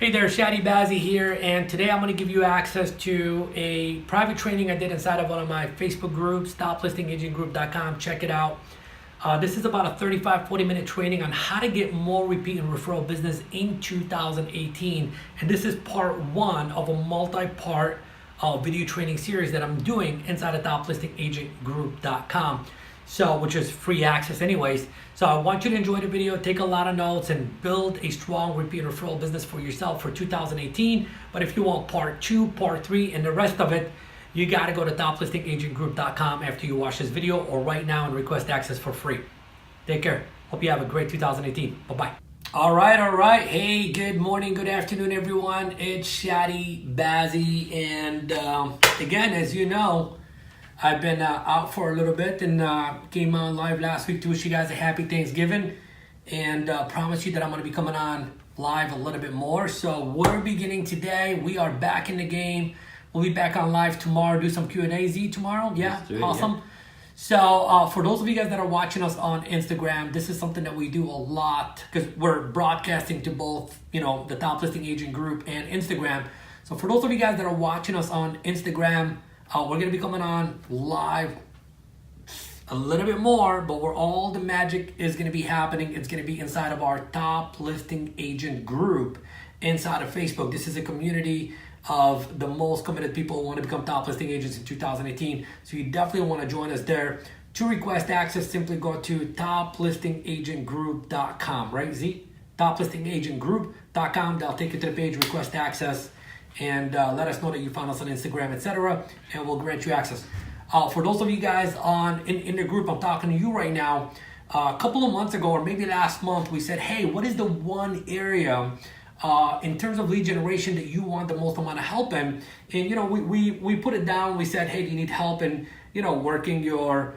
Hey there, Chadi Bazzi here, and today I'm going to give you access to a private training I did inside of one of my Facebook groups, toplistingagentgroup.com. Check it out. This is about a 35-40 minute training on how to get more repeat and referral business in 2018. And this is part one of a multi-part video training series that I'm doing inside of toplistingagentgroup.com. So, which is free access anyways. So I want you to enjoy the video, take a lot of notes, and build a strong repeat referral business for yourself for 2018. But if you want part two, part three, and the rest of it, you got to go to toplistingagentgroup.com after you watch this video or right now and request access for free. Take care. Hope you have a great 2018. Bye-bye. All right. Hey, good morning, good afternoon, everyone. It's Chadi Bazzi. And again, as you know, I've been out for a little bit and came on live last week to wish you guys a happy Thanksgiving and promise you that I'm going to be coming on live a little bit more. So we're beginning today. We are back in the game. We'll be back on live tomorrow. Do some Q&A tomorrow. Yeah, awesome. Yeah. So for those of you guys that are watching us on Instagram, this is something that we do a lot because we're broadcasting to both, the Top Listing Agent Group and Instagram. So for those of you guys that are watching us on Instagram, we're going to be coming on live a little bit more, but where all the magic is going to be happening, it's going to be inside of our Top Listing Agent Group inside of Facebook. This is a community of the most committed people who want to become top listing agents in 2018. So you definitely want to join us there. To request access, simply go to toplistingagentgroup.com, right, Z? Toplistingagentgroup.com. They'll take you to the page, request access, and let us know that you found us on Instagram, etc., and we'll grant you access. For those of you guys in the group, I'm talking to you right now. A couple of months ago, or maybe last month, we said, hey, what is the one area in terms of lead generation that you want the most amount of help in? And we put it down. We said, hey, do you need help in working your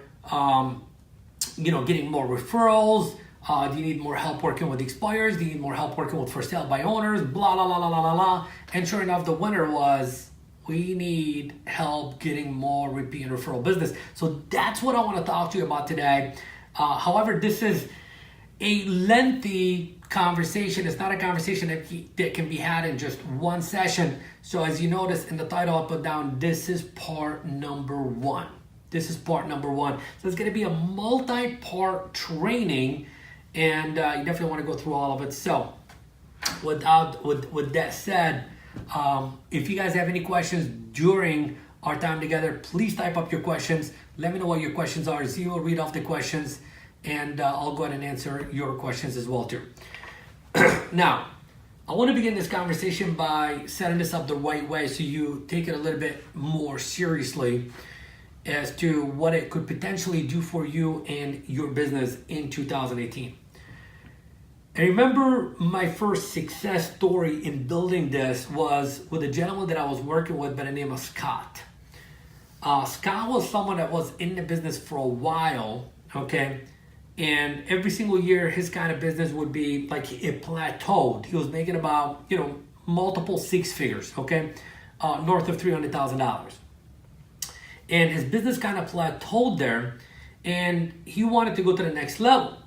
getting more referrals? Do you need more help working with expires? Do you need more help working with for sale by owners? Blah, blah, blah, blah, blah, blah. And sure enough, the winner was, we need help getting more repeat and referral business. So that's what I want to talk to you about today. However, this is a lengthy conversation. It's not a conversation that can be had in just one session. So as you notice in the title I put down, this is part number one. This is part number one. So it's going to be a multi-part training. And you definitely want to go through all of it. So with that said, if you guys have any questions during our time together, please type up your questions. Let me know what your questions are. Z will read off the questions, and I'll go ahead and answer your questions as well too. Now, I want to begin this conversation by setting this up the right way so you take it a little bit more seriously as to what it could potentially do for you and your business in 2018. I remember my first success story in building this was with a gentleman that I was working with by the name of Scott. Scott was someone that was in the business for a while, okay? And every single year, his kind of business would be like it plateaued. He was making about, multiple six figures, okay? North of $300,000. And his business kind of plateaued there, and he wanted to go to the next level.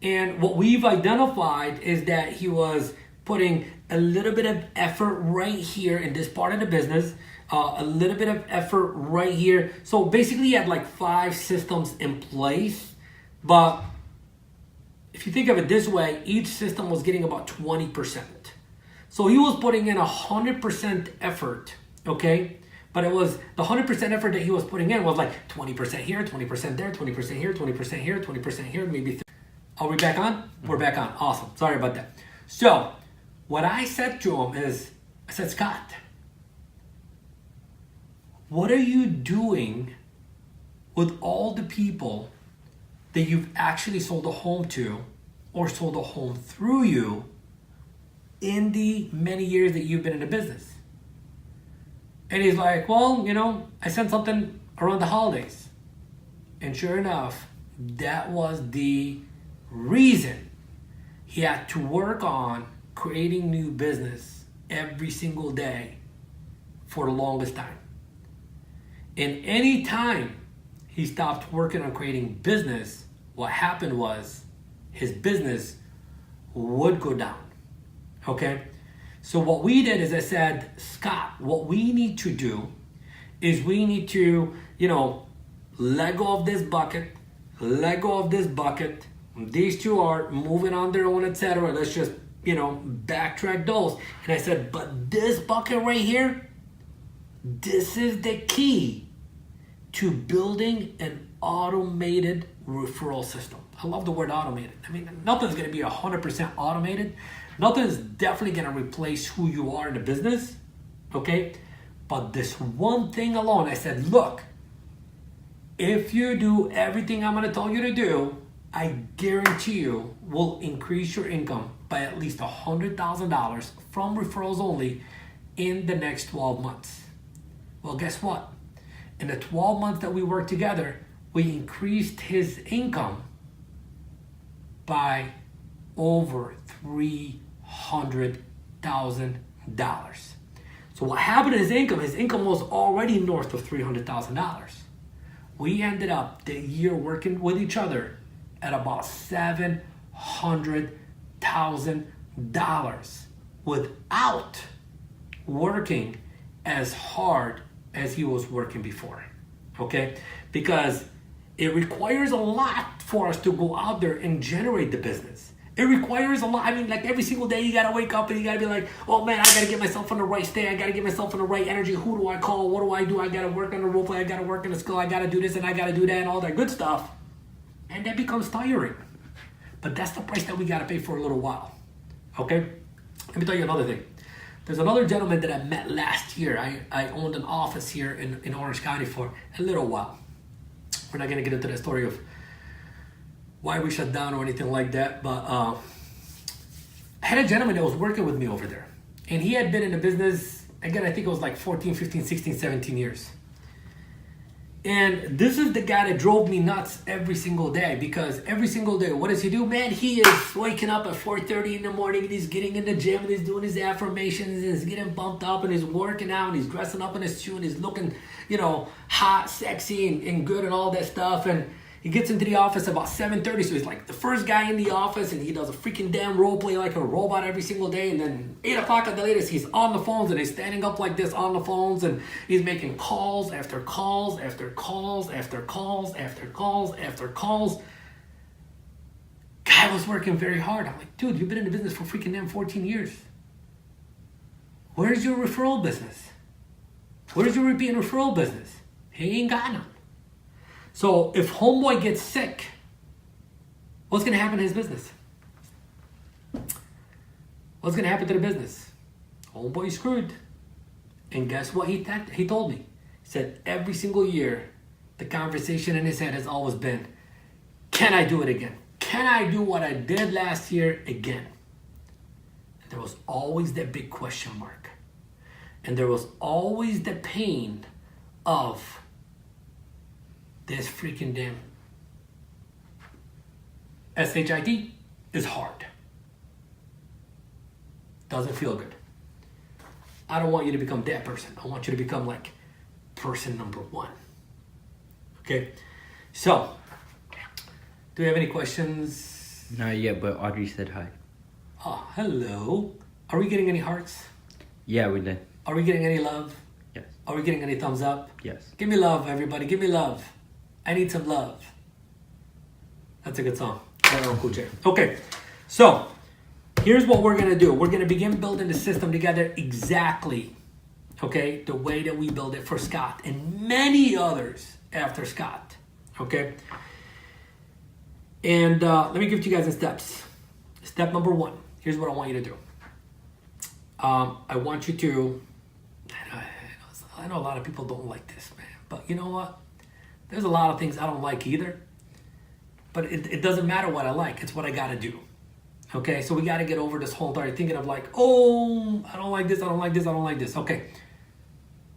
And what we've identified is that he was putting a little bit of effort right here in this part of the business, a little bit of effort right here. So basically he had like 5 systems in place, but if you think of it this way, each system was getting about 20%. So he was putting in 100% effort, okay? But it was the 100% effort that he was putting in was like 20% here, 20% there, 20% here, 20% here, 20% here, maybe. Are we back on? We're back on. Awesome. Sorry about that. So what I said to him is, I said, Scott, what are you doing with all the people that you've actually sold a home to or sold a home through you in the many years that you've been in the business? And he's like, well, I sent something around the holidays. And sure enough, that was the reason he had to work on creating new business every single day for the longest time. And any time he stopped working on creating business, what happened was his business would go down. Okay? So what we did is I said, Scott, what we need to do is we need to, let go of this bucket, let go of this bucket. These two are moving on their own, etc. Let's just, backtrack those. And I said, but this bucket right here, this is the key to building an automated referral system. I love the word automated. I mean, nothing's going to be 100% automated. Nothing's definitely going to replace who you are in the business, okay? But this one thing alone, I said, look, if you do everything I'm going to tell you to do, I guarantee you will increase your income by at least $100,000 from referrals only in the next 12 months. Well, guess what? In the 12 months that we worked together, we increased his income by over $300,000. So what happened to his income was already north of $300,000. We ended up the year working with each other at about $700,000 without working as hard as he was working before, okay? Because it requires a lot for us to go out there and generate the business. It requires a lot. I mean, like every single day you gotta wake up and you gotta be like, oh man, I gotta get myself on the right state. I gotta get myself on the right energy. Who do I call? What do I do? I gotta work on the role play. I gotta work on the skill. I gotta do this and I gotta do that and all that good stuff. And that becomes tiring. But that's the price that we gotta pay for a little while, okay? Let me tell you another thing. There's another gentleman that I met last year. I owned an office here in Orange County for a little while. We're not gonna get into the story of why we shut down or anything like that, but I had a gentleman that was working with me over there. And he had been in the business, again, I think it was like 14, 15, 16, 17 years. And this is the guy that drove me nuts every single day, because every single day, what does he do? Man, he is waking up at 4:30 in the morning and he's getting in the gym and he's doing his affirmations and he's getting bumped up and he's working out and he's dressing up in his shoe and he's looking, hot, sexy and good and all that stuff. And he gets into the office about 7:30, so he's like the first guy in the office, and he does a freaking damn role play like a robot every single day. And then 8 o'clock at the latest, he's on the phones and he's standing up like this on the phones, and he's making calls after calls after calls after calls after calls after calls. Guy was working very hard. I'm like, dude, you've been in the business for freaking damn 14 years. Where's your referral business? Where's your repeat referral business? He ain't got none. So if homeboy gets sick, what's going to happen to his business? What's going to happen to the business? Homeboy's screwed. And guess what he told me? He said every single year, the conversation in his head has always been, can I do it again? Can I do what I did last year again? And there was always that big question mark. And there was always the pain of, this freaking damn SHIT is hard. Doesn't feel good. I don't want you to become that person. I want you to become like person number one. Okay? So, do we have any questions? Not yet, but Audrey said hi. Oh, hello. Are we getting any hearts? Yeah, we did. Are we getting any love? Yes. Are we getting any thumbs up? Yes. Give me love, everybody. Give me love. I need some love. That's a good song. Okay, so here's what we're gonna do. We're gonna begin building the system together exactly, okay, the way that we build it for Scott and many others after Scott, okay? And let me give you guys the steps. Step number 1, here's what I want you to do. I want you to, I know a lot of people don't like this, man, but you know what? There's a lot of things I don't like either, but it doesn't matter what I like. It's what I got to do. Okay, so we got to get over this whole entire thinking of like, oh, I don't like this, I don't like this, I don't like this. Okay,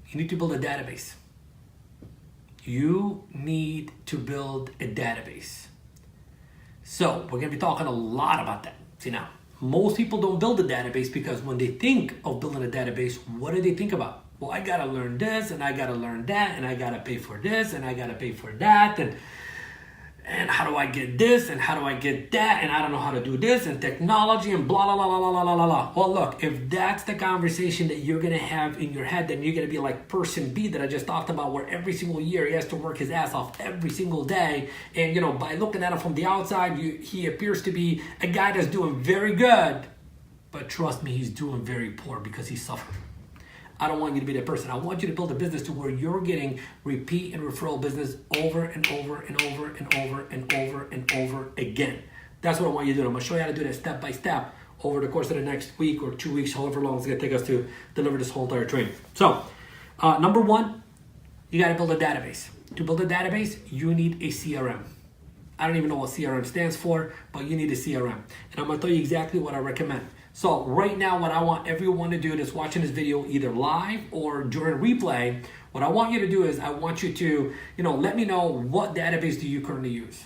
you need to build a database. You need to build a database. So we're going to be talking a lot about that. See now, most people don't build a database because when they think of building a database, what do they think about? Well, I got to learn this, and I got to learn that, and I got to pay for this, and I got to pay for that. And and how do I get this, and how do I get that, and I don't know how to do this, and technology, and blah, blah, blah, blah, blah, blah, blah, blah. Well, look, if that's the conversation that you're going to have in your head, then you're going to be like person B that I just talked about, where every single year he has to work his ass off every single day. And, you know, by looking at him from the outside, he appears to be a guy that's doing very good. But trust me, he's doing very poor because he's suffering. I don't want you to be that person. I want you to build a business to where you're getting repeat and referral business over and over and over and over and over and over again. That's what I want you to do. I'm going to show you how to do that step by step over the course of the next week or 2 weeks, however long it's going to take us to deliver this whole entire training. So, number one, you got to build a database. To build a database, you need a CRM. I don't even know what CRM stands for, but you need a CRM. And I'm going to tell you exactly what I recommend. So right now, what I want everyone to do that's watching this video, either live or during replay, what I want you to do is I want you to, let me know what database do you currently use.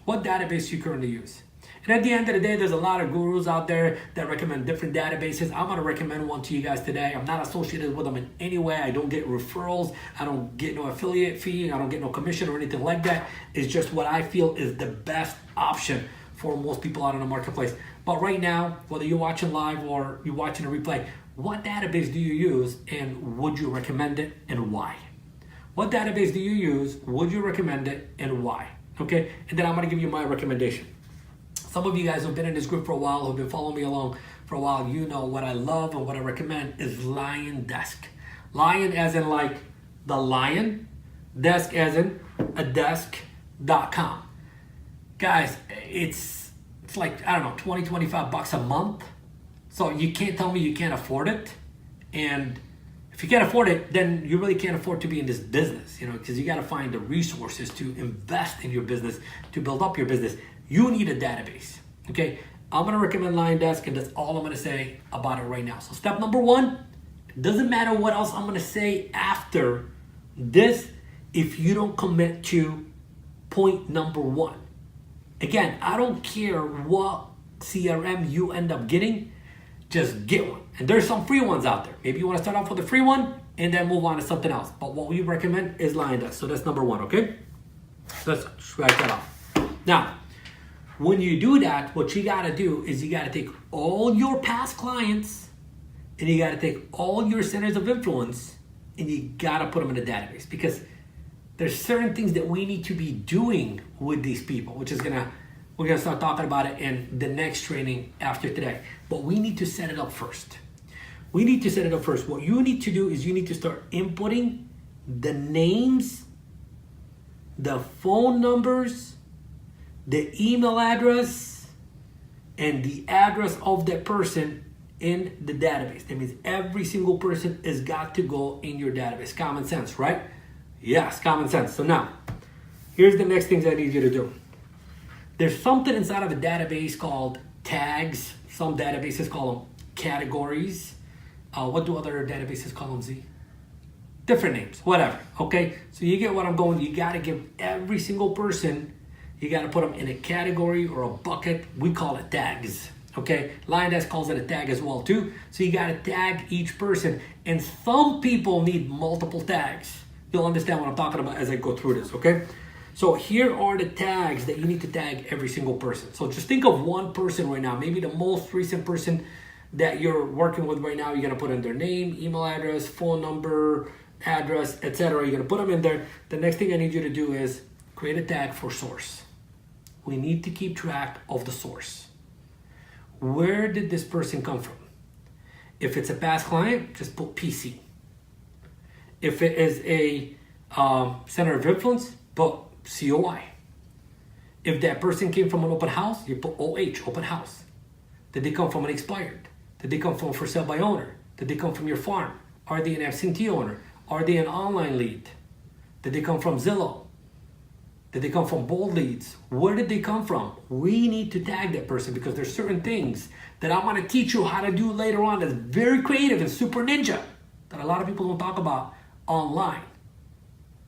What database do you currently use? And at the end of the day, there's a lot of gurus out there that recommend different databases. I'm going to recommend one to you guys today. I'm not associated with them in any way. I don't get referrals. I don't get no affiliate fee. I don't get no commission or anything like that. It's just what I feel is the best option for most people out in the marketplace. But right now, whether you're watching live or you're watching a replay, what database do you use and would you recommend it and why? What database do you use? Would you recommend it and why? Okay, and then I'm going to give you my recommendation. Some of you guys who've been in this group for a while, who've been following me along for a while, you know what I love and what I recommend is Lion Desk. Lion as in like the lion, desk as in a desk.com. Guys, it's like, I don't know, 20, 25 bucks a month. So you can't tell me you can't afford it. And if you can't afford it, then you really can't afford to be in this business, because you got to find the resources to invest in your business, to build up your business. You need a database, okay? I'm going to recommend Lion Desk, and that's all I'm going to say about it right now. So step number one, it doesn't matter what else I'm going to say after this if you don't commit to point number one. Again, I don't care what CRM you end up getting, just get one. And there's some free ones out there. Maybe you want to start off with a free one and then move on to something else. But what we recommend is Lion Desk. So that's number one, okay? So let's scratch that off. Now, when you do that, what you got to do is you got to take all your past clients and you got to take all your centers of influence and you got to put them in a database, because there's certain things that we need to be doing with these people, which is we're gonna start talking about it in the next training after today. But we need to set it up first. What you need to do is you need to start inputting the names, the phone numbers, the email address, and the address of that person in the database. That means every single person has got to go in your database. Common sense, right? Yes, common sense. So now, here's the next things I need you to do. There's something inside of a database called tags. Some databases call them categories. What do other databases call them, Z? Different names, whatever, okay? So you get what I'm going. You got to give every single person, you got to put them in a category or a bucket. We call it tags, okay? Lion Desk calls it a tag as well, too. So you got to tag each person. And some people need multiple tags. You'll understand what I'm talking about as I go through this, okay? So here are the tags that you need to tag every single person. So just think of one person right now, maybe the most recent person that you're working with right now. You're gonna put in their name, email address, phone number, address, etc. You're gonna put them in there. The next thing I need you to do is create a tag for source. We need to keep track of the source. Where did this person come from? If it's a past client, just put PC. If it is a center of influence, put COI. If that person came from an open house, you put OH, open house. Did they come from an expired? Did they come from a for sale by owner? Did they come from your farm? Are they an absentee owner? Are they an online lead? Did they come from Zillow? Did they come from bold leads? Where did they come from? We need to tag that person, because there's certain things that I'm going to teach you how to do later on that's very creative and super ninja that a lot of people don't talk about online.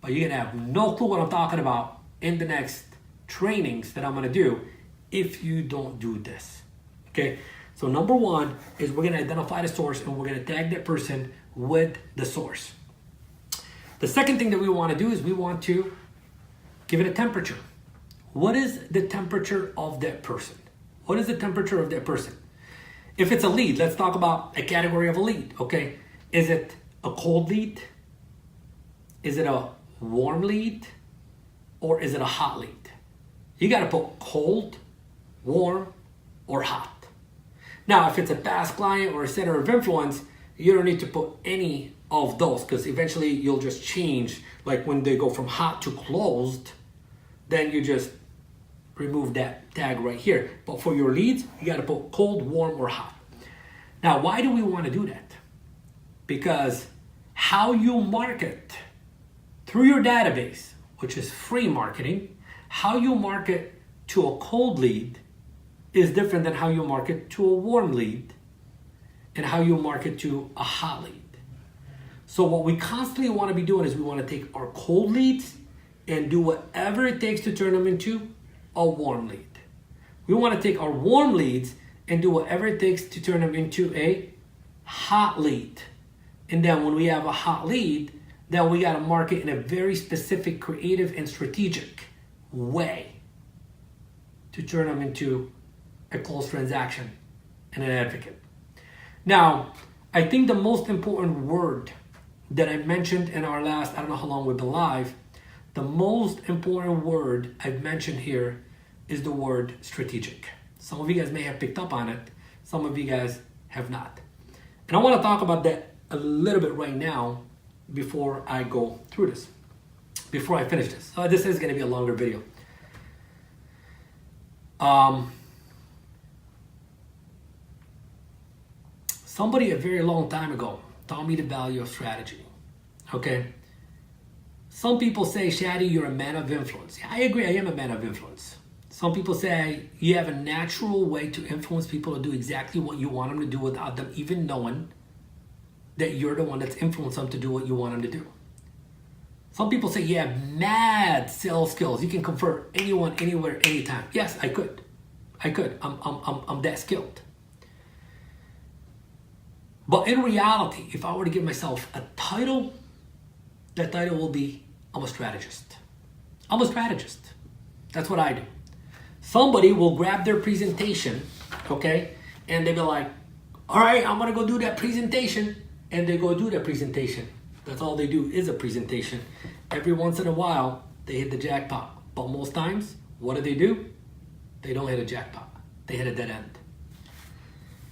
But you're going to have no clue what I'm talking about in the next trainings that I'm going to do if you don't do this. Okay? So number one is we're going to identify the source and we're going to tag that person with the source. The second thing that we want to do is we want to give it a temperature. what is the temperature of that person? What is the temperature of that person? If it's a lead, let's talk about a category of a lead, okay? Is it a cold lead? Is it a warm lead? Or is it a hot lead? You gotta put cold, warm, or hot. Now, if it's a past client or a center of influence, you don't need to put any of those because eventually you'll just change. Like when they go from hot to closed, then you just remove that tag right here. But for your leads, you gotta put cold, warm, or hot. Now, why do we wanna do that? Because how you market through your database, which is free marketing, how you market to a cold lead is different than how you market to a warm lead and how you market to a hot lead. So what we constantly want to be doing is we want to take our cold leads and do whatever it takes to turn them into a warm lead. We want to take our warm leads and do whatever it takes to turn them into a hot lead. And then when we have a hot lead, then we got to market in a very specific, creative, and strategic way to turn them into a closed transaction and an advocate. Now, I think the most important word that I mentioned in our last, I don't know how long we've been live, the most important word I've mentioned here is the word strategic. Some of you guys may have picked up on it, some of you guys have not. And I want to talk about that a little bit right now before I go through this, before I finish this. So this is going to be a longer video. Somebody a very long time ago taught me the value of strategy, okay? Some people say, Chadi, you're a man of influence. Yeah, I agree, I am a man of influence. Some people say you have a natural way to influence people to do exactly what you want them to do without them even knowing that you're the one that's influenced them to do what you want them to do. Some people say you have mad sales skills. You can convert anyone, anywhere, anytime. Yes, I could. I'm that skilled. But in reality, if I were to give myself a title, that title will be, I'm a strategist. I'm a strategist. That's what I do. Somebody will grab their presentation, okay, and they'll be like, all right, I'm gonna go do that presentation. And they go do that presentation. That's all they do is a presentation. Every once in a while, they hit the jackpot. But most times, what do? They don't hit a jackpot. They hit a dead end.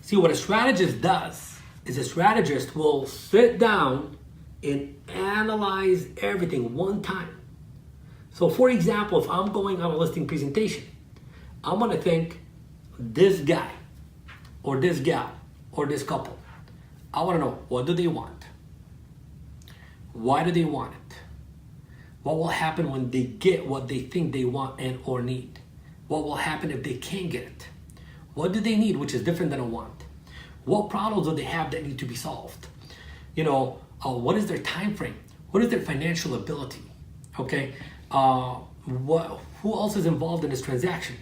See, what a strategist does is a strategist will sit down and analyze everything one time. So for example, if I'm going on a listing presentation, I'm gonna think this guy or this gal or this couple. I wanna know, what do they want? Why do they want it? What will happen when they get what they think they want and or need? What will happen if they can't get it? What do they need, which is different than a want? What problems do they have that need to be solved? You know, what is their time frame? What is their financial ability? Okay, who else is involved in this transaction?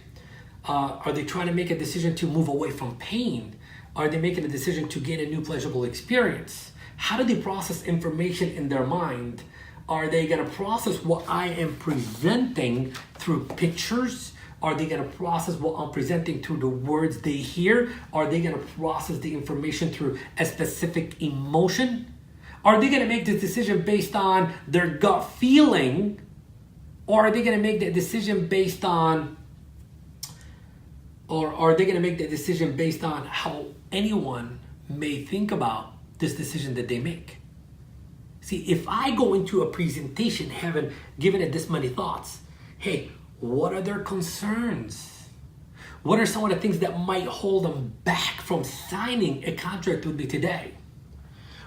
Are they trying to make a decision to move away from pain? Are they making a decision to gain a new pleasurable experience? How do they process information in their mind? Are they going to process what I am presenting through pictures? Are they going to process what I'm presenting through the words they hear? Are they going to process the information through a specific emotion? Are they going to make this decision based on their gut feeling? Or are they going to make that decision based on how anyone may think about this decision that they make? See, if I go into a presentation having given it this many thoughts, hey, what are their concerns? What are some of the things that might hold them back from signing a contract with me today?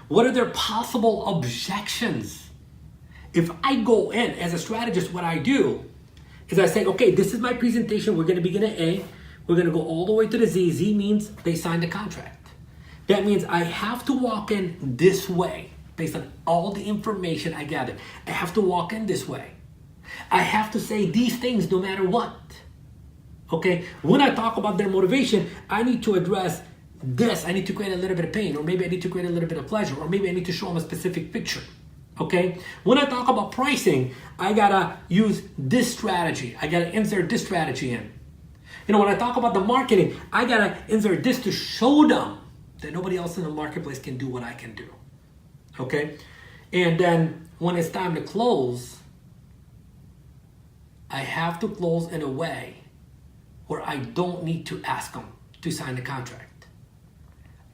What are their possible objections? If I go in as a strategist, what I do is I say, okay, this is my presentation. We're going to begin at A. We're going to go all the way to the Z. Z means they signed a contract. That means I have to walk in this way based on all the information I gathered. I have to walk in this way. I have to say these things no matter what. Okay? When I talk about their motivation, I need to address this. I need to create a little bit of pain, or maybe I need to create a little bit of pleasure, or maybe I need to show them a specific picture. Okay? When I talk about pricing, I gotta use this strategy. I gotta insert this strategy in. When I talk about the marketing, I gotta insert this to show them that nobody else in the marketplace can do what I can do. Okay? And then when it's time to close, I have to close in a way where I don't need to ask them to sign the contract.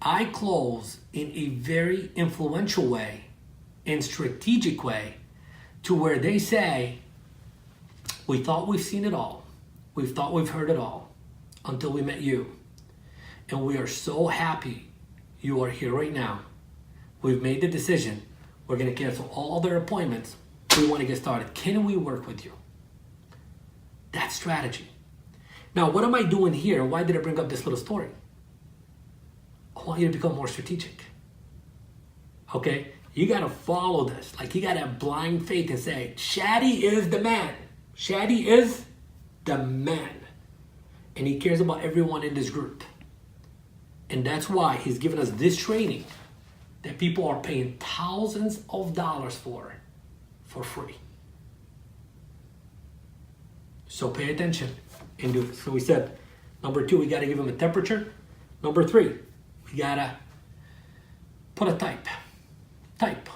I close in a very influential way and strategic way to where they say, we thought we've seen it all. We thought we've heard it all until we met you. And we are so happy you are here right now. We've made the decision. We're going to cancel all their appointments. We want to get started. Can we work with you? That's strategy. Now, what am I doing here? Why did I bring up this little story? I want you to become more strategic. Okay? You got to follow this. Like, you got to have blind faith and say, Chadi is the man. Chadi is the man. And he cares about everyone in this group. And that's why he's given us this training that people are paying thousands of dollars for free. So pay attention and do this. So we said, number 2, we got to give them a temperature. Number 3, we got to put a type. Type.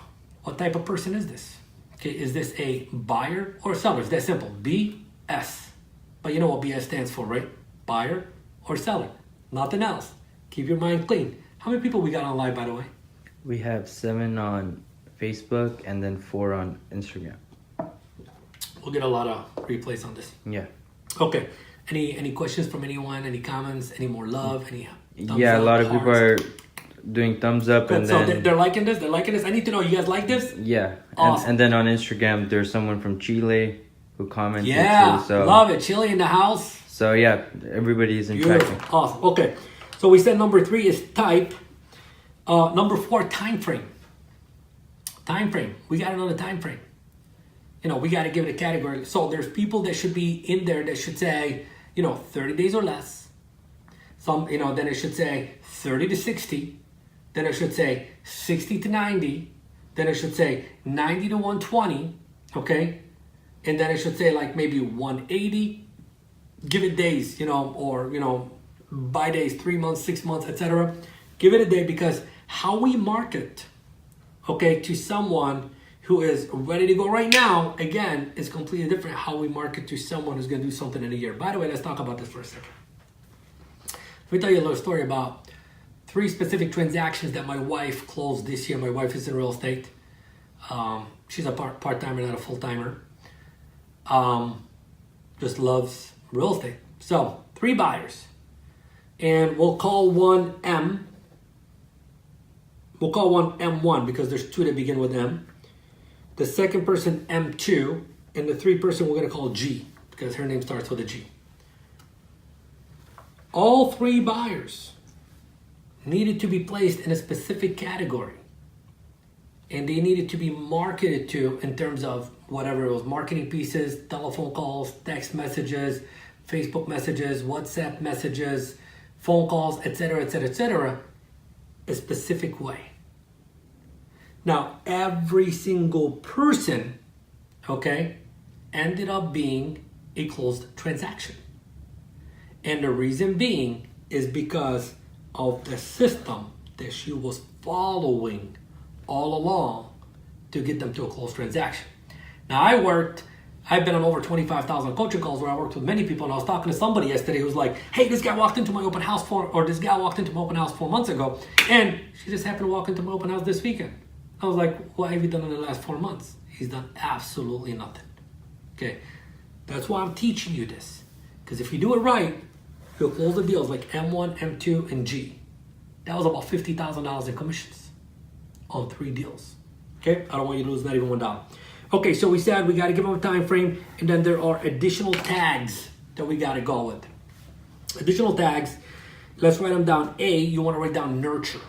What type of person is this? Okay, is this a buyer or seller? It's that simple. BS. But you know what BS stands for, right? Buyer or seller. Nothing else. Keep your mind clean. How many people we got on live, by the way? We have 7 on Facebook and then 4 on Instagram. We'll get a lot of replays on this. Yeah. Okay. Any questions from anyone? Any comments? Any more love? Any thumbs Yeah, up, a lot of hearts? people are doing thumbs up. Good. And So then they're liking this? They're liking this? I need to know, you guys like this? yeah. Awesome. And then on Instagram there's someone from Chile who commented Yeah. too. So Love it. Chili in the house. So yeah, everybody's Beautiful. interacting. Awesome. Okay. So we said number 3 is type. Number 4, time frame. Time frame. We got another time frame. We got to give it a category. So there's people that should be in there that should say, 30 days or less. Some, then it should say 30 to 60. Then it should say 60 to 90. Then it should say 90 to 120. Okay. And then it should say like maybe 180. Give it days, or, by days, 3 months, 6 months, etc. Give it a day, because how we market, okay, to someone who is ready to go right now, again, is completely different how we market to someone who's going to do something in a year. By the way, let's talk about this for a second. Let me tell you a little story about 3 specific transactions that my wife closed this year. My wife is in real estate. She's a part-timer, not a full-timer. Just loves real estate. So, 3 buyers. And we'll call one M. We'll call one M1 because there's 2 that begin with M. The second person, M2, and the 3rd person we're going to call G because her name starts with a G. All 3 buyers needed to be placed in a specific category. And they needed to be marketed to in terms of whatever it was, marketing pieces, telephone calls, text messages, Facebook messages, WhatsApp messages, phone calls, etc., etc., etc., a specific way. Now, every single person, okay, ended up being a closed transaction. And the reason being is because of the system that she was following all along to get them to a closed transaction. Now, I've been on over 25,000 coaching calls where I worked with many people, and I was talking to somebody yesterday who was like, hey, this guy walked into my open house this guy walked into my open house 4 months ago, and she just happened to walk into my open house this weekend. I was like, what have you done in the last 4 months? He's done absolutely nothing. Okay, that's why I'm teaching you this. Because if you do it right, you'll close the deals like M1, M2, and G. That was about $50,000 in commissions on 3 deals. Okay, I don't want you to lose not even $1. Okay, so we said we got to give them a time frame, and then there are additional tags that we got to go with. Additional tags, let's write them down. A, you want to write down nurture.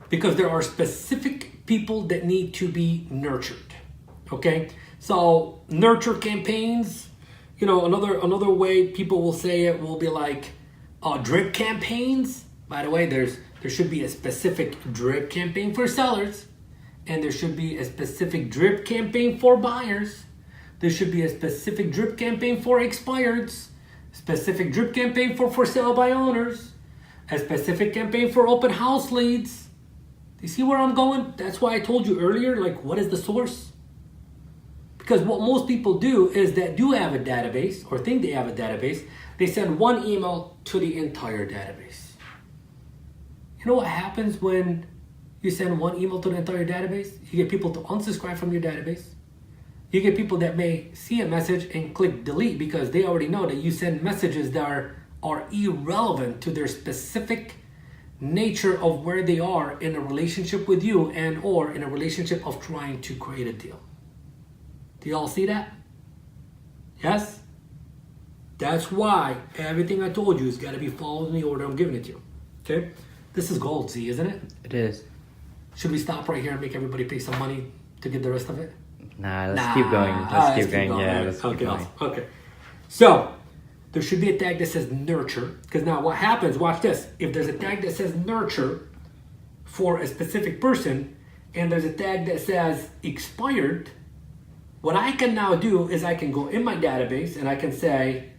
Because there are specific people that need to be nurtured. Okay, so nurture campaigns, another way people will say it will be like drip campaigns. By the way, there should be a specific drip campaign for sellers and there should be a specific drip campaign for buyers. There should be a specific drip campaign for expireds, specific drip campaign for sale by owners, a specific campaign for open house leads. Do you see where I'm going? That's why I told you earlier, like, what is the source? Because what most people do is that do have a database or think they have a database, they send one email to the entire database. You know what happens when you send one email to the entire database? You get people to unsubscribe from your database. You get people that may see a message and click delete because they already know that you send messages that are irrelevant to their specific nature of where they are in a relationship with you and or in a relationship of trying to create a deal. Do y'all see that? Yes? That's why everything I told you has got to be followed in the order I'm giving it to you. Okay? This is gold, Z, isn't it? It is. Should we stop right here and make everybody pay some money to get the rest of it? Let's keep going. Let's keep going. Yeah, let's keep going. Awesome. Okay. So, there should be a tag that says nurture. Because now what happens, watch this. If there's a tag that says nurture for a specific person, and there's a tag that says expired, what I can now do is I can go in my database and I can say,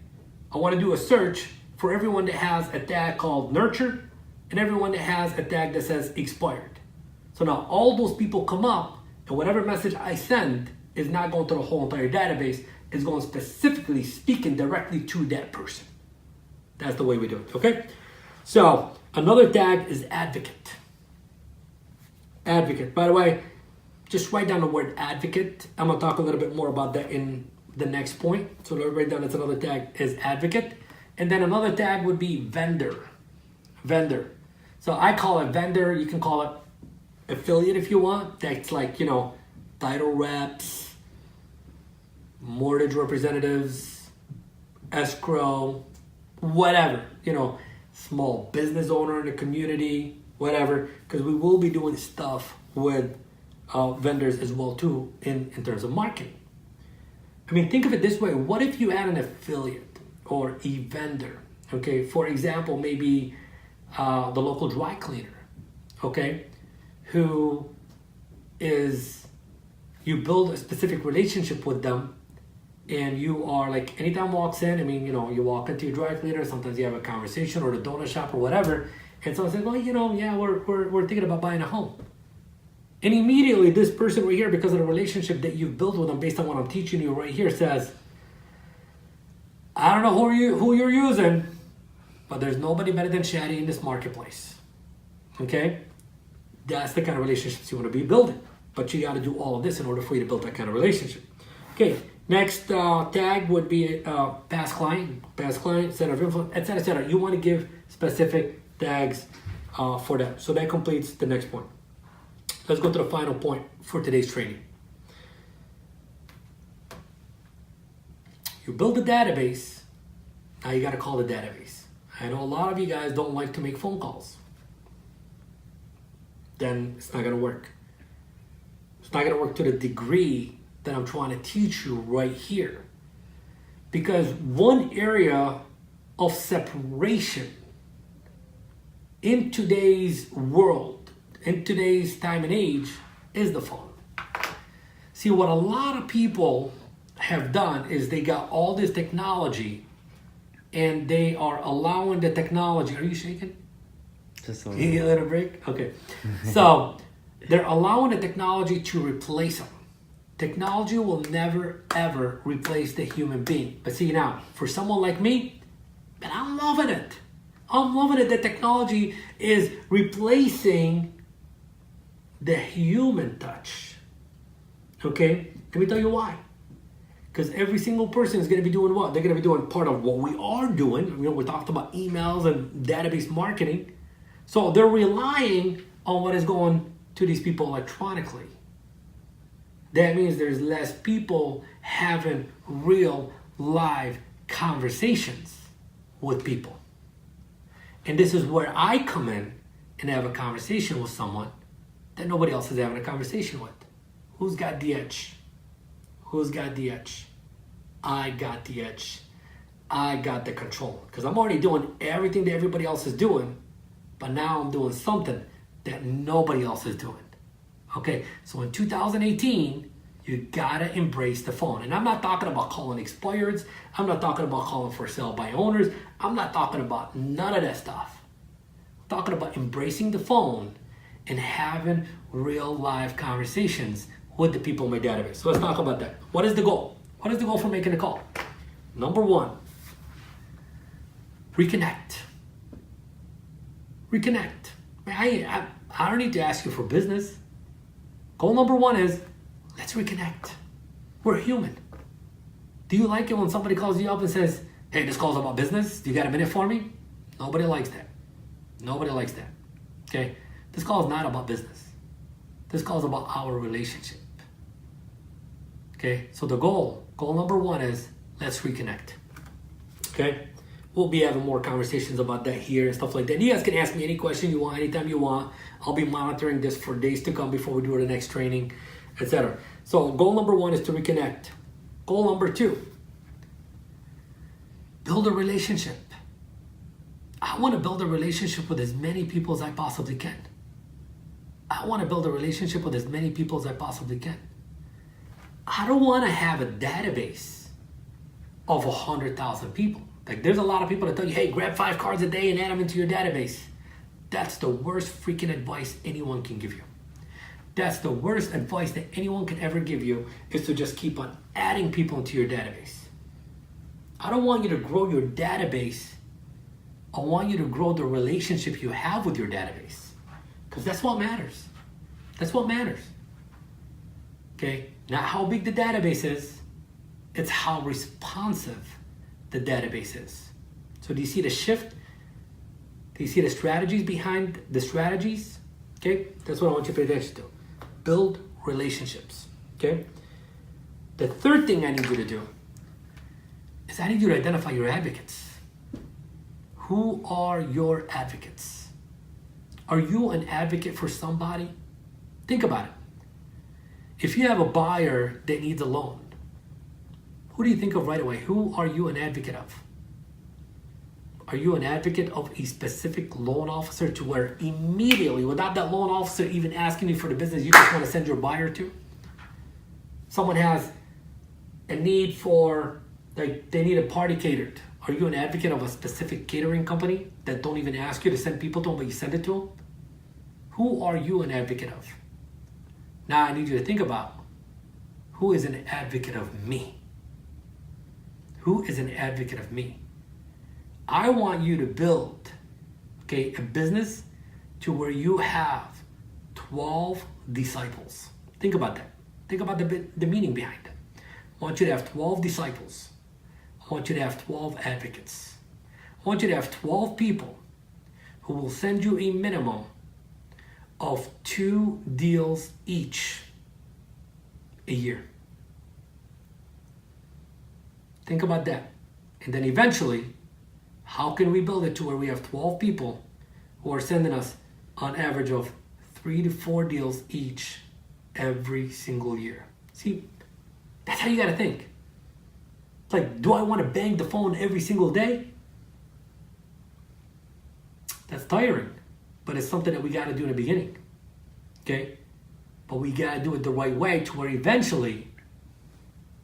I want to do a search for everyone that has a tag called nurture and everyone that has a tag that says expired. So now all those people come up, and whatever message I send is not going to the whole entire database. It's going specifically speaking directly to that person. That's the way we do it, okay? So another tag is advocate. Advocate. By the way, just write down the word advocate. I'm going to talk a little bit more about that in the next point. So write down that's another tag is advocate. And then another tag would be vendor. Vendor. So I call it vendor. You can call it affiliate if you want. That's like, you know, title reps, mortgage representatives, escrow, whatever, you know, small business owner in the community, whatever, because we will be doing stuff with vendors as well too in terms of marketing. I mean, think of it this way. What if you had an affiliate or a vendor? Okay, for example, maybe the local dry cleaner, okay, who is, you build a specific relationship with them, and you are like, anytime walks in, I mean, you know, you walk into your dry cleaner, sometimes you have a conversation or the donut shop or whatever, and someone says, well, you know, yeah, we're thinking about buying a home. And immediately this person right here, because of the relationship that you've built with them based on what I'm teaching you right here, says, I don't know who you're using, but there's nobody better than Chadi in this marketplace. Okay? That's the kind of relationships you want to be building. But you got to do all of this in order for you to build that kind of relationship. Okay, next tag would be past client, center of influence, etc., etc. You want to give specific tags for that. So that completes the next point. Let's go to the final point for today's training. You build a database, now you got to call the database. I know a lot of you guys don't like to make phone calls. Then it's not going to work. It's not going to work to the degree that I'm trying to teach you right here. Because one area of separation in today's world, in today's time and age, is the phone. See, what a lot of people have done is they got all this technology and they are allowing the technology. Are you shaking? Just a Can you get a little break? Okay. So they're allowing the technology to replace them. Technology will never, ever replace the human being. But see now, for someone like me, man, I'm loving it. I'm loving it that technology is replacing the human touch. Okay? Let me tell you why. Because every single person is going to be doing what? They're going to be doing part of what we are doing. You know, we talked about emails and database marketing. So they're relying on what is going to these people electronically. That means there's less people having real live conversations with people. And this is where I come in and have a conversation with someone that nobody else is having a conversation with. Who's got the edge? Who's got the edge? I got the edge. I got the control. Because I'm already doing everything that everybody else is doing, but now I'm doing something that nobody else is doing. Okay, so in 2018, you gotta embrace the phone. And I'm not talking about calling expireds. I'm not talking about calling for sale by owners. I'm not talking about none of that stuff. I'm talking about embracing the phone and having real live conversations with the people in my database. So let's talk about that. What is the goal? What is the goal for making a call? Number one, reconnect. Reconnect. I don't need to ask you for business. Goal number one is, let's reconnect. We're human. Do you like it when somebody calls you up and says, hey, this call's about business? Do you got a minute for me? Nobody likes that. Nobody likes that. Okay? This call is not about business. This call is about our relationship. Okay? So the goal number one is, let's reconnect. Okay? We'll be having more conversations about that here and stuff like that. You guys can ask me any question you want, anytime you want. I'll be monitoring this for days to come before we do the next training, etc. So goal number one is to reconnect. Goal number two, build a relationship. I want to build a relationship with as many people as I possibly can. I want to build a relationship with as many people as I possibly can. I don't want to have a database of 100,000 people. Like, there's a lot of people that tell you, hey, grab 5 cards a day and add them into your database. That's the worst freaking advice anyone can give you. That's the worst advice that anyone can ever give you, is to just keep on adding people into your database. I don't want you to grow your database. I want you to grow the relationship you have with your database. Because that's what matters. That's what matters. Okay? Not how big the database is. It's how responsive the database is. So do you see the shift? Do you see the strategies behind the strategies? Okay? That's what I want you to pay attention to. Build relationships. Okay? The third thing I need you to do is I need you to identify your advocates. Who are your advocates? Are you an advocate for somebody? Think about it. If you have a buyer that needs a loan, who do you think of right away? Who are you an advocate of? Are you an advocate of a specific loan officer to where immediately, without that loan officer even asking you for the business, you just want to send your buyer to? Someone has a need for, like, they need a party catered. Are you an advocate of a specific catering company that don't even ask you to send people to them, but you send it to them? Who are you an advocate of? Now I need you to think about, who is an advocate of me? Who is an advocate of me? I want you to build, okay, a business to where you have 12 disciples. Think about that. Think about the meaning behind it. I want you to have 12 disciples. I want you to have 12 advocates. I want you to have 12 people who will send you a minimum of 2 deals each a year. Think about that. And then eventually, how can we build it to where we have 12 people who are sending us on average of 3 to 4 deals each every single year? See, that's how you gotta think. It's like, do I want to bang the phone every single day? That's tiring, but it's something that we gotta do in the beginning, okay? But we gotta do it the right way to where eventually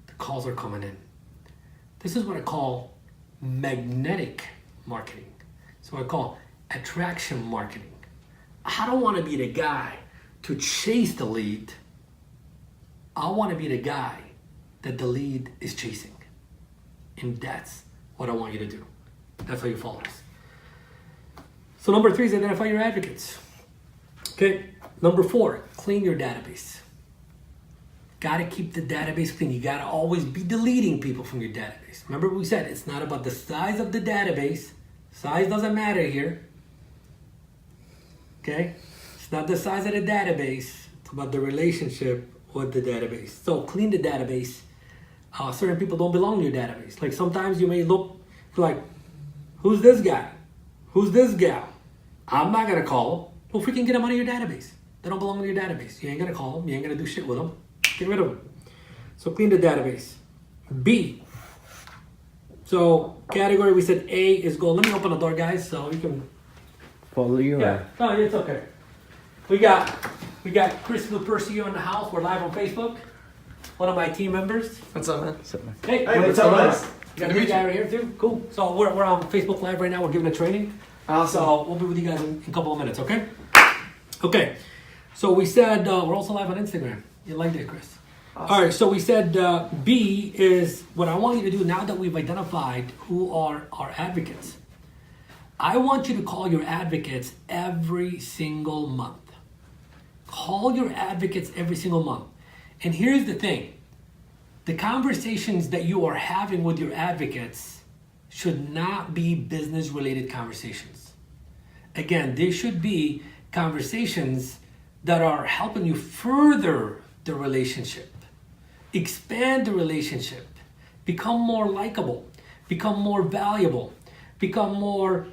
the calls are coming in. This is what I call magnetic marketing. So I call attraction marketing. I don't want to be the guy to chase the lead. I want to be the guy that the lead is chasing. And that's what I want you to do. That's how you follow this. So number 3 is identify your advocates. Okay. Number 4, clean your database. Got to keep the database clean. You got to always be deleting people from your database. Remember we said it's not about the size of the database. Size doesn't matter here. Okay? It's not the size of the database. It's about the relationship with the database. So clean the database. Certain people don't belong to your database. Like sometimes you may look like, who's this guy? Who's this gal? I'm not going to call them. Well, freaking get them out of your database. They don't belong to your database. You ain't going to call them. You ain't going to do shit with them. Get rid of them. So clean the database. B. So category, we said A is goal. Let me open the door, guys, so you can follow you. Yeah. No, it's okay. We got We got Chris Lupercio in the house. We're live on Facebook. One of my team members. What's up, man? What's up, man? Hey, What's up, man? you got a big guy right here too? Cool. So we're on Facebook Live right now. We're giving a training. Awesome. So we'll be with you guys in a couple of minutes, okay? Okay. So we said we're also live on Instagram. You like that, Chris? Awesome. All right. So we said B is what I want you to do now that we've identified who are our advocates. I want you to call your advocates every single month. Call your advocates every single month. And here's the thing. The conversations that you are having with your advocates should not be business-related conversations. Again, they should be conversations that are helping you further the relationship, expand the relationship, become more likable, become more valuable, become more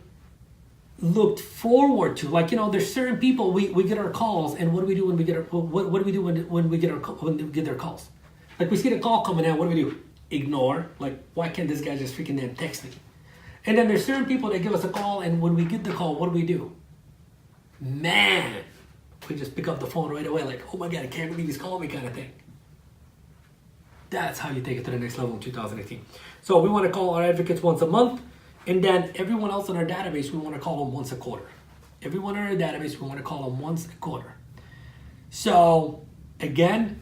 looked forward to. Like, there's certain people we get our calls, and what do we do when we get our what do we do when we get their calls? Like, we see the call coming in, what do we do? Ignore. Like, why can't this guy just freaking damn text me? And then there's certain people that give us a call, and when we get the call, what do? Man, we just pick up the phone right away, like, oh my God, I can't believe he's calling me, kind of thing. That's how you take it to the next level in 2018. So we want to call our advocates once a month, and then everyone else in our database, we want to call them once a quarter. Everyone in our database, we want to call them once a quarter. So again,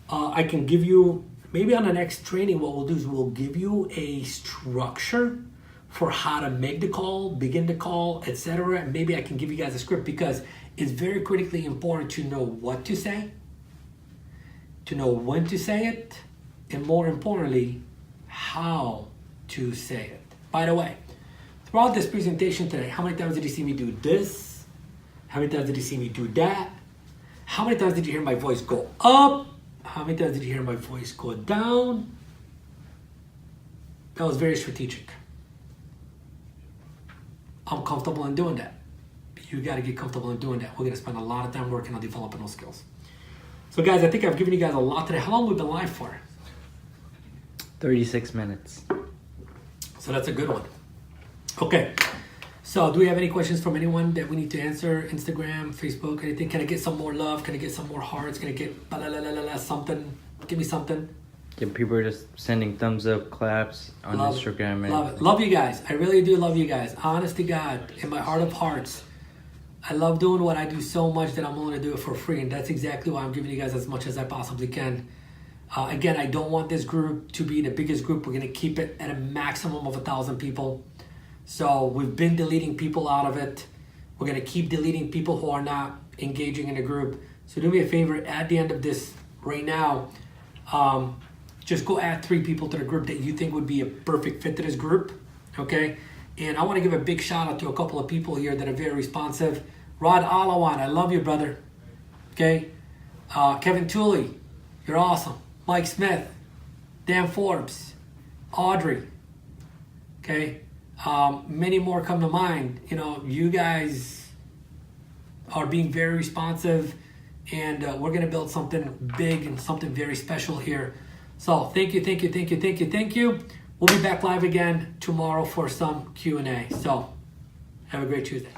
I can give you, maybe on the next training, what we'll do is we'll give you a structure for how to make the call, begin the call, etc. And maybe I can give you guys a script, because it's very critically important to know what to say, to know when to say it, and more importantly, how to say it. By the way, throughout this presentation today, how many times did you see me do this? How many times did you see me do that? How many times did you hear my voice go up? How many times did you hear my voice go down? That was very strategic. I'm comfortable in doing that. You got to get comfortable in doing that. We're going to spend a lot of time working on developing those skills. So guys, I think I've given you guys a lot today. How long have we been live for? 36 minutes. So that's a good one. Okay. So do we have any questions from anyone that we need to answer? Instagram, Facebook, anything? Can I get some more love? Can I get some more hearts? Can I get something? Give me something. Yeah, people are just sending thumbs up, claps on Instagram. And love it. Love you guys. I really do love you guys. Honest to God, in my heart of hearts, I love doing what I do so much that I'm willing to do it for free. And that's exactly why I'm giving you guys as much as I possibly can. Again, I don't want this group to be the biggest group. We're going to keep it at a maximum of 1,000 people. So we've been deleting people out of it. We're going to keep deleting people who are not engaging in the group. So do me a favor, at the end of this right now, just go add 3 people to the group that you think would be a perfect fit to this group, okay? And I want to give a big shout out to a couple of people here that are very responsive. Rod Alawan, I love you, brother, okay? Kevin Tooley, you're awesome. Mike Smith, Dan Forbes, Audrey, okay? Many more come to mind. You guys are being very responsive, and we're going to build something big and something very special here. So thank you. We'll be back live again tomorrow for some Q&A. So have a great Tuesday.